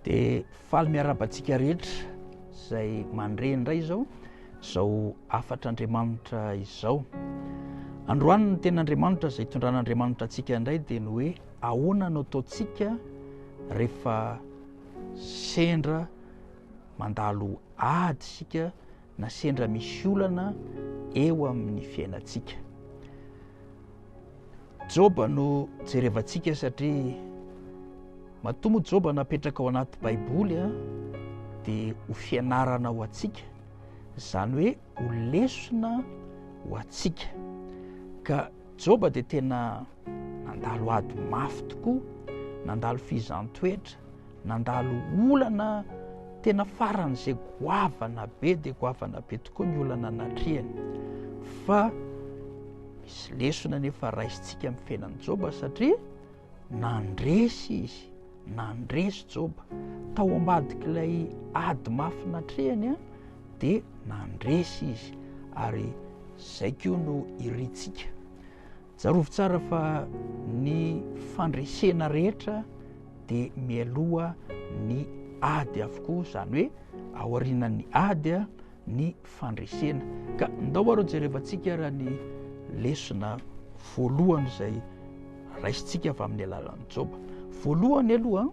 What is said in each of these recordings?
dia faly miarabantsika rehetra izay mandre indray izao afatr'Andriamanitra izao. Androany ny ten'Andriamanitra izay tondran'Andriamanitra antsika indray dia ny hoe ahoana no ataontsika rehefa sendra mandalo ady sika na sendra misy olana eo amin'ny fiainantsika. Joba no jerevantsika satria matomo Joba napetraka ao anaty Baiboly dia ho fianarana ho antsika, izany hoe ho lesona ho antsika. Ka Joba dia tena nandalo ady mafy tokoa, nandalo fizantoetra, nandalo olana tena faran'izay goavana be dia goavana be tokoa ny olana natrehany. Fa misy lesona nefa raisintsika amin'ny fiainan'i Joba satria nandresy izy, nandresy Joba tao ambadik'ilay ady mafy natrehany dia nandresy izy, ary izay koa no irintsika. Tsarovy tsara fa ny fandresena rehetra dia mialoha ny ady avokoa, izany hoe aorianan'ny ady ny fandresena. Ka ndao arô jerevantsika raha ny lesona voalohany izay raisintsika avy amin'ny alalan'i Joba. Voalohany aloha,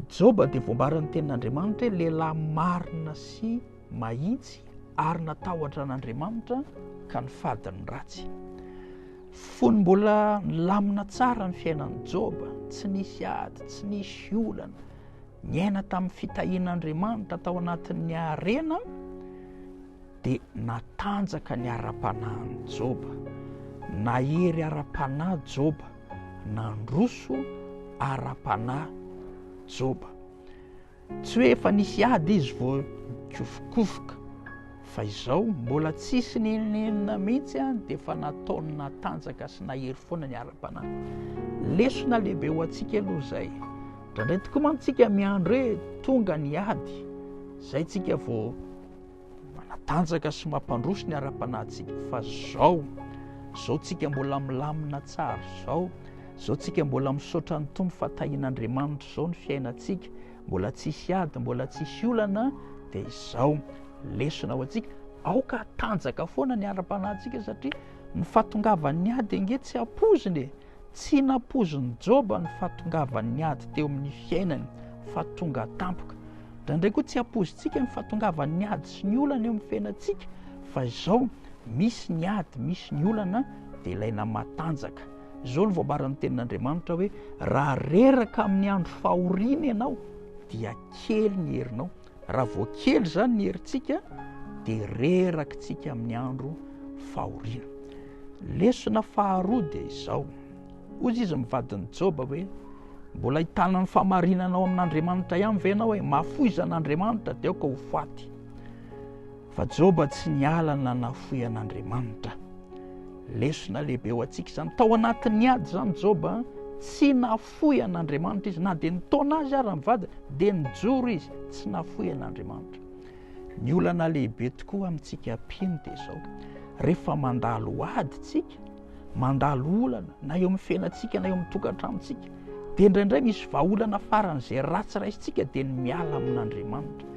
Joba dia voambaran'ny tenin'Andriamanitra hoe lehilahy marina sy mahitsy ary natahotra an'Andriamanitra ka ny fadiny ratsy. Fony mbola nilamina tsara ny fiainan'i Joba, tsy nisy ady, tsy nisy olana, niaina tamin'ny fitahian'Andriamanitra tao anatin'ny harena, dia natanjaka ny ara-panahin'i Joba, nahery ara-panahy Joba, nandroso ara-panahy Joba. Tsy hoe efa nisy ady izy vao kofokofoka, fa izao mbola tsisy nenenina mihitsy dia efa nataony natanjaka sy nahery foana ny ara-panahy. Lesona lehibe ho antsika aloha izay. Indraindray tokoa mantsika miandro hoe tonga ny ady, izay tsika vao manatanjaka sy mampandroso ny ara-panahyntsika. Fa zao tsika mbola milamina tsara, zao tsika mbola misaotra ny tombo fatahian'Andriamanitra, zao ny fiainantsika, mbola tsisy ady, mbola tsisy olana, dia izao lesona ho antsika. Aoka tanjaka foana ny ara-panahyntsika satria ny fahatongavan'ny ady ange tsy hampoziny, tsy nampoziny Joba ny fahatongavan'ny ady teo amin'ny fiainany, fa tonga tampoka. Indraindray koa tsy hampozintsika ny fahatongavan'ny ady sy ny olana eo amin'ny fiainantsika, fa izao misy ny ady, misy ny olana, dia ilaina matanjaka. Izao ny voambaran'ny tenin'Andriamanitra hoe raha reraka amin'ny andro fahoriana ianao dia kely ny herinao. Raha vao kely zany ny herintsika dia rerakitsika amin'ny andro fahoriana. Lesona faharoa dia izao. Ozy izy mivadin'i Joba hoe mbola ahitana ny fahamarinanao amin'Andriamanitra ihany ve ianao hoe mahafoizan'Andriamanitra dia aoka ho faty. Fa Joba tsy nialana nafoy an'Andriamanitra. Lesona lehibe ho antsika izany. Tao anatin'ny ady izany Joba tsy nafoy an'Andriamanitra izy, na dia nitaona azy ary mivady dia nijoro izy, tsy nafoy an'Andriamanitra. Ny olana lehibe tokoa amintsika mpino dia izao. Rehefa mandalo ady tsika, mandalo olana, na eo amin'ny fiainantsika na eo amin'ny tokantranontsika, dia indraindray misy vahaolana faran'izay ratsy raisintsika dia ny miala amin'Andriamanitra.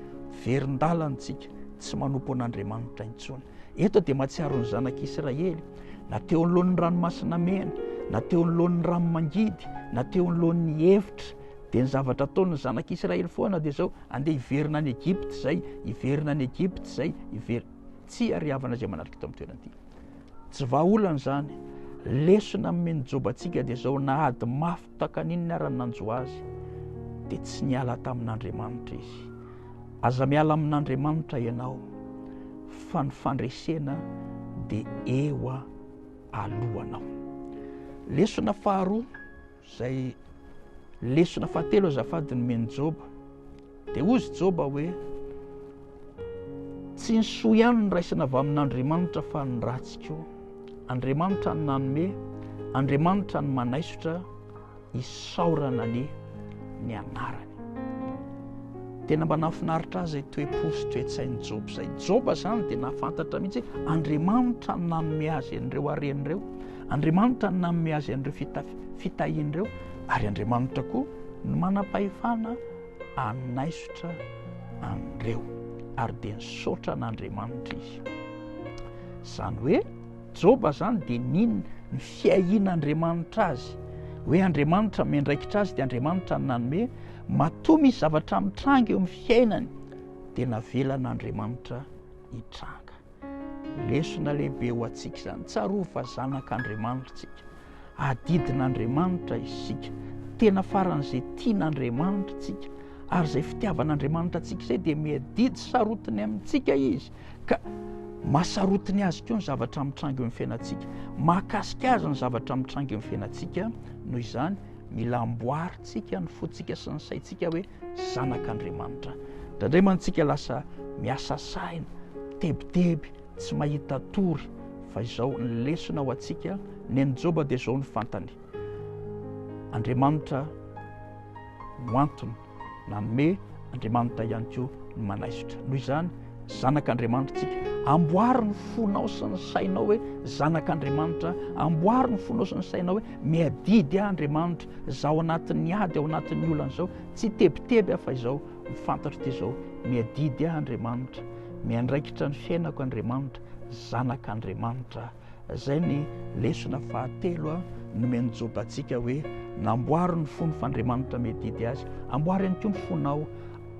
Verin-dalantsika, tsy manompo an'Andriamanitra intsony. Eto dia mahatsiaro ny zanak'Israely, na teo anoloan'ny ranomasina mena, na teo anoloan'ny rano mangidy, na teo anoloan'ny hevitra, dia ny zavatra ataon'ny zanak'Israely foana dia izao: andeha hiverina any Egypte izay, hiverina any Egypte izay, tsy ariavana izay manaraka tao amin'ny toerana ity. Tsy vahaolana izany. Lesona nomeny Joba antsika dia izao: na ady mafy takan'inona ary nanjo azy, dia tsy niala tamin'Andriamanitra izy. Aza miala amin'Andriamanitra ianao, fa ny fandresena dia eo alohanao. Lesona faharoa izay lesona fahatelo azafady nomeny Joba, dia ozy Joba hoe tsy ny soa ihany ny raisina avy amin'Andriamanitra fa ny ratsy koa. Andriamanitra ny nanome, Andriamanitra ny manaisotra hisaorana ny anarany. Tena mba nahafinaritra azy toe-po sy toe-tsain'i Joba izay. Joba zany dia nahafantatra mihitsy Andriamanitra ny nanome azy an'ireo haren'ireo, Andriamanitra ny nanome azy an'ireo fitahian'ireo, ary Andriamanitra koa ny manam-pahefana anaisotra an'ireo ary dia nisaotra n'Andriamanitra izy. Zany hoe Joba zany dia nino ny fiahin'Andriamanitra azy, hoe Andriamanitra miandraikitra azy dia Andriamanitra ny nanome matoa misy zavatra mitranga eo amin'ny fiainany dia navelan'Andriamanitra hitranga. Lesona lehibe ho antsika zany, tsaroa fa zanak'Andriamanitra tsika, adidin'Andriamanitra isika, tena faran'izay tian'Andriamanitra tsika ary izay fitiavan'Andriamanitra tsika izay dia miadidy sarotiny amintsika izy ka mahasarotiny azy koa ny zavatra mitranga eo amin'ny fiainantsika, mahakasika azy ny zavatra mitranga eo amin'ny fiainantsika. Noho izany mila amboaritsika ny fotsika sy ny saintsika hoe zanak'Andriamanitra. Indraindray mantsika lasa miasa saina, tebiteby, tsy mahita tory, fa izao ny lesona ho antsika. Ny an'i Joba dia izao ny fantany, Andriamanitra no antony nanome, Andriamanitra ihany koa ny manaisotra. Noho izany zanak'Andriamanitra tsika, amboary ny fonao sy ny sainao hoe zanak'Andriamanitra, amboary ny fonao sy ny sainao hoe miadidy Andriamanitra. Zaho anatin'ny ady, ao anatin'ny olana izao, tsy tebiteby fa izao mifantatra dia izao miadidy Andriamanitra, miandraikitra ny fiainako Andriamanitra, zanak'Andriamanitra. Zay ny lesona fahatelo nomeny Joba antsika hoe namboary ny fony f'Andriamanitra miadidy azy, amboary ihany koa ny fonao,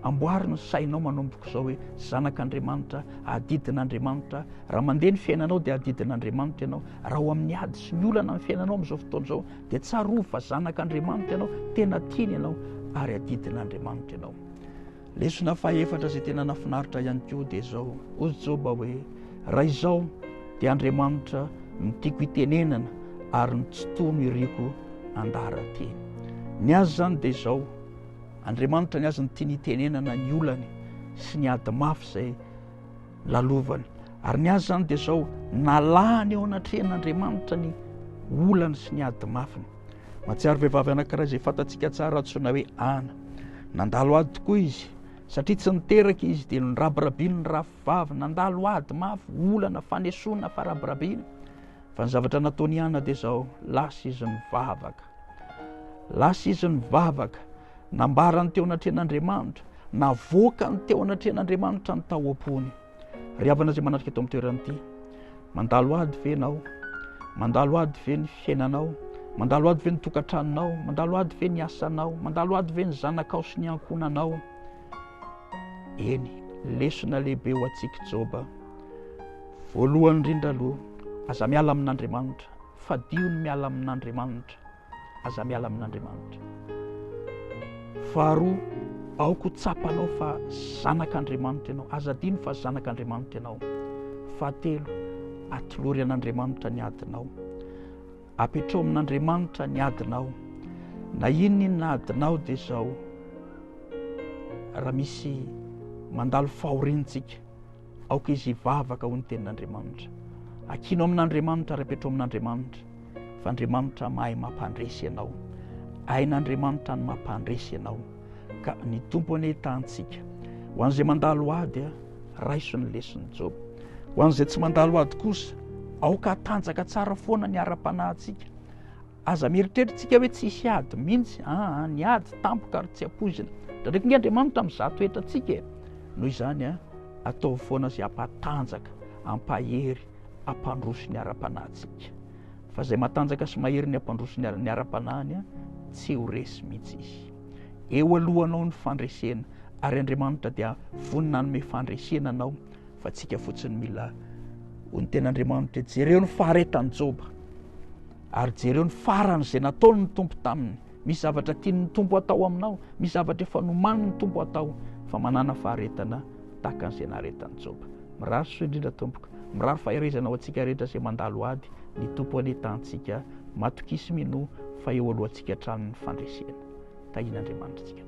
amboary ny sainao manomboka izao hoe zanak'Andriamanitra, adidin'Andriamanitra. Raha mandeha ny fiainanao dia adidin'Andriamanitra ianao, raha ho amin'ny ady sy ny olana ny fiainanao amin'izao fotoana izao dia tsaroa fa zanak'Andriamanitra ianao, tena tiany ianao ary adidin'Andriamanitra ianao. Lesona fahaefatra izay tena nafinaritra ihany koa dia izao, hozy Joba hoe raha izao dia Andriamanitra no tiako hitenenana ary ny tsy tono iriko andarateny. Ny azy zany dia izao, Andriamanitra ny azy ny tiany hitenenana ny olany sy ny ady mafy izay lalovany. Ary ny azy zany dia izao, nalahany eo anatrehan'Andriamanitra ny olany sy ny ady mafiny. Mahatsiaro vehivavy anankiray izay fantatsika tsara antsoina hoe Ana. Nandalo ady tokoa izy, satria tsy niteraka izy dia nirabirabiny ny rafivavy, nandalo ady mafy, olana, fanesona, farabirabiny. Fa ny zavatra nataony Ana dia izao, lasa izy nivavaka. Lasa izy nivavaka, nambarany teo anatrehan'Andriamanitra, navoakany teo anatrehan'Andriamanitra ny tahoam-pony. Ry havana izay manatrika eto amin'ny toeran'ity, mandalo ady ve ianao? Mandalo ady ve ny fiainanao? Mandalo ady ve ny tokantranonao? Mandalo ady ve ny asanao? Mandalo ady ve ny zanakao sy ny ankonanao? Eny, lesona lehibe ho antsika Joba. Voalohany indrindra aloha, aza miala amin'Andriamanitra, fadio ny miala amin'Andriamanitra, aza miala amin'Andriamanitra. Faharoa, aoko tsapanao fa zanak'Andriamanitra ianao, aza dino fa zanak'Andriamanitra ianao. Fahatelo, atolory an'Andriamanitra ny adinao, apetrao amin'Andriamanitra ny adinao. Na inona adinao dia izao, raha misy mandalo fahoriantsika, aoka izy hivavaka ho ny tenin'Andriamanitra. Akino amin'Andriamanitra ary apetrao amin'Andriamanitra, fa Andriamanitra mahay mampandresy ianao, hain'Andriamanitra ny mampandresy ianao. Ka ny tompony ahitansika ho an'izay mandalo ady, raiso ny leson'ny Joba. Ho an'izay tsy mandalo ady kosa, aoka hatanjaka tsara foana ny ara-panahintsika. Aza mieritreritsika hoe tsisy ady mihitsy, ny ady tampoka ary tsy ampoizina. Ndraindraiky ny Andriamanitra mizaha toetratsika. Noho izany atao foana izay hampatanjaka, hampahery, hampandroso ny ara-panahintsika. Fa izay matanjaka sy mahery ny hampandroso ny ara-panahiny, tsy ho resy mihitsy izy. Eo alohanao ny fandresena, ary Andriamanitra dia vonina hanome fandresena anao, fa tsika fotsiny mila ho ny ten'Andriamanitra. Jereo ny faharetan'i Joba, ary jereo ny farany izay nataony ny tompo taminy. Misy zavatra tiany ny tompo atao aminao, misy zavatra efa nomany ny tompo atao, fa manana faharetana tahaka an'izay naharetan'i Joba. Mirary soa indrindra tompoka, mirary faherezana ho antsika rehetra izay mandalo ady, ny tompo anetantsika matokisy mino fa eo alohantsika hatramin'ny fandresena. Tahian'Andriamanitra tsika.